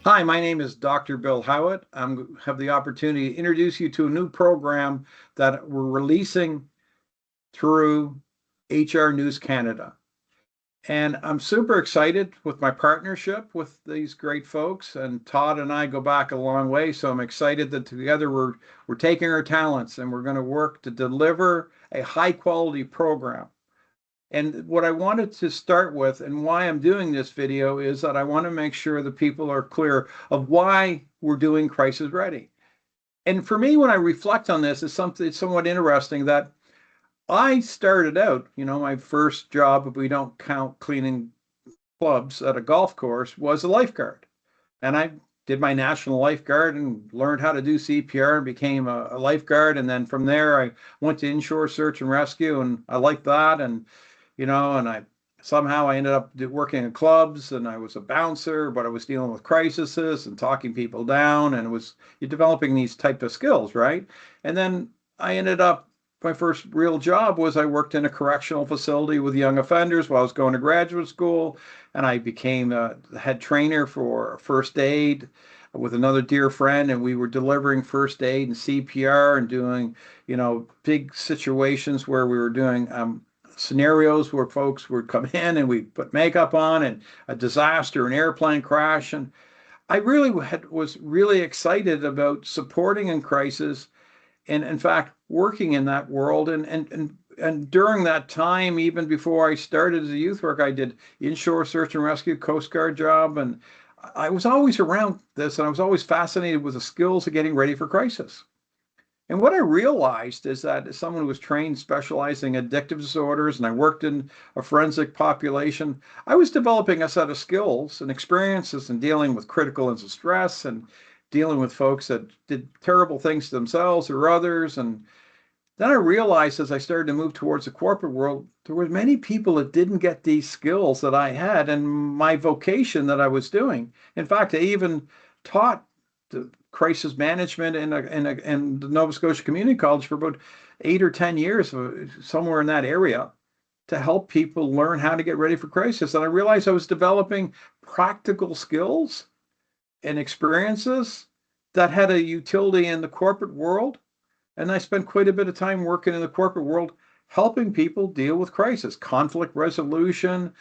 Hi, my name is Dr. Bill Howatt. I have the opportunity to introduce you to a new program that we're releasing through HR News Canada. And I'm super excited with my partnership with these great folks. And Todd and I go back a long way. So I'm excited that together we're taking our talents and we're going to work to deliver a high quality program. And what I wanted to start with and why I'm doing this video is that I want to make sure that people are clear of why we're doing Crisis Ready. And for me, when I reflect on this, it's somewhat interesting that I started out, my first job, if we don't count cleaning clubs at a golf course, was a lifeguard. And I did my national lifeguard and learned how to do CPR and became a lifeguard. And then from there, I went to inshore search and rescue, and I liked that. And I somehow I ended up working in clubs, and I was a bouncer, but I was dealing with crises and talking people down, and it was you're developing these type of skills, right? And then I ended up my first real job was I worked in a correctional facility with young offenders while I was going to graduate school, and I became a head trainer for first aid with another dear friend, and we were delivering first aid and CPR and doing, big situations where we were doing scenarios where folks would come in and we put makeup on and a disaster, an airplane crash. And I really was really excited about supporting in crisis and, in fact, working in that world. And during that time, even before I started as a youth worker, I did inshore search and rescue, Coast Guard job. And I was always around this and I was always fascinated with the skills of getting ready for crisis. And what I realized is that as someone who was trained specializing in addictive disorders and I worked in a forensic population, I was developing a set of skills and experiences in dealing with critical incident stress and dealing with folks that did terrible things to themselves or others. And then I realized as I started to move towards the corporate world, there were many people that didn't get these skills that I had and my vocation that I was doing. In fact, I even taught the crisis management in the Nova Scotia Community College for about 8 or 10 years, somewhere in that area, to help people learn how to get ready for crisis. And I realized I was developing practical skills and experiences that had a utility in the corporate world. And I spent quite a bit of time working in the corporate world, helping people deal with crisis, conflict resolution,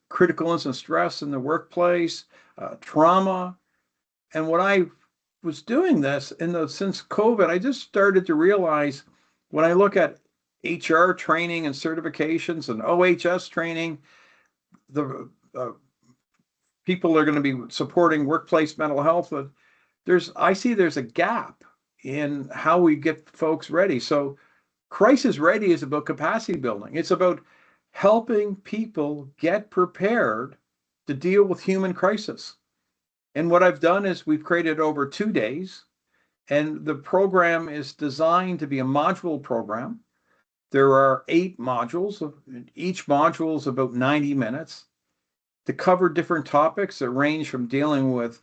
critical incident stress in the workplace, trauma. And what I was doing this since COVID, I just started to realize when I look at HR training and certifications and OHS training, the people are going to be supporting workplace mental health. But I see there's a gap in how we get folks ready. So crisis ready is about capacity building. It's about helping people get prepared to deal with human crisis. And what I've done is we've created over 2 days, and the program is designed to be a module program. There are 8 modules. Each module is about 90 minutes to cover different topics that range from dealing with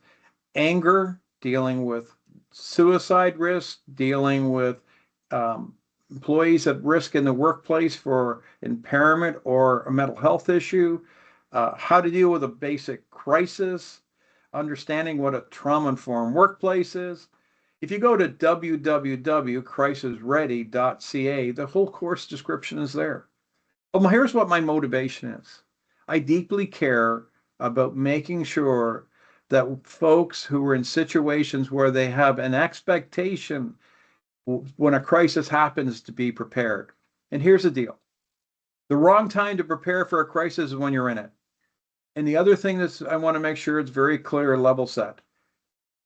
anger, dealing with suicide risk, dealing with employees at risk in the workplace for impairment or a mental health issue, how to deal with a basic crisis, understanding what a trauma informed workplace is. If you go to www.crisisready.ca, the whole course description is there. Well, here's what my motivation is. I deeply care about making sure that folks who are in situations where they have an expectation when a crisis happens to be prepared. And here's the deal. The wrong time to prepare for a crisis is when you're in it. And the other thing that I want to make sure it's very clear and level set.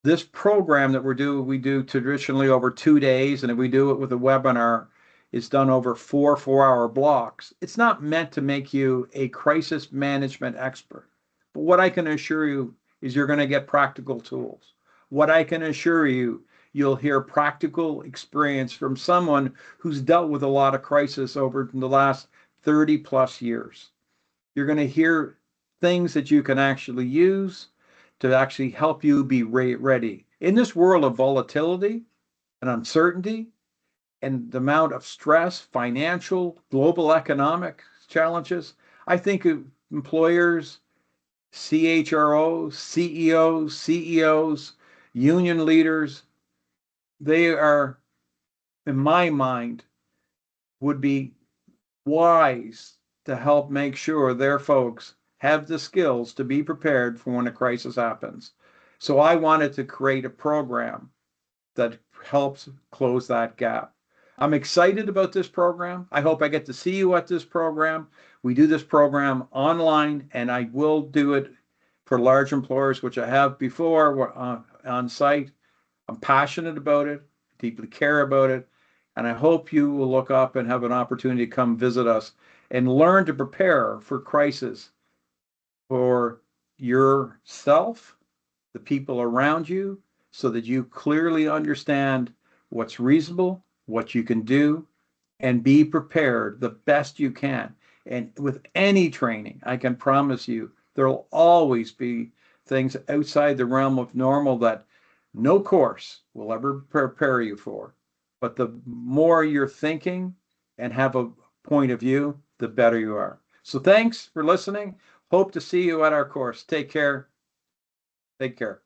This program that we do traditionally over 2 days, and if we do it with a webinar, it's done over 4 4-hour blocks. It's not meant to make you a crisis management expert. But what I can assure you is you're going to get practical tools. What I can assure you, you'll hear practical experience from someone who's dealt with a lot of crisis over the last 30 plus years. You're going to hear things that you can actually use to actually help you be ready. In this world of volatility and uncertainty and the amount of stress, financial, global economic challenges, I think employers, CHROs, CEOs, union leaders. They are, in my mind, would be wise to help make sure their folks have the skills to be prepared for when a crisis happens. So I wanted to create a program that helps close that gap. I'm excited about this program. I hope I get to see you at this program. We do this program online, and I will do it for large employers, which I have before on site. I'm passionate about it, deeply care about it, and I hope you will look up and have an opportunity to come visit us and learn to prepare for crisis for yourself, the people around you, so that you clearly understand what's reasonable, what you can do, and be prepared the best you can. And with any training, I can promise you there'll always be things outside the realm of normal that no course will ever prepare you for. But the more you're thinking and have a point of view, the better you are. So thanks for listening. Hope to see you at our course. Take care. Take care.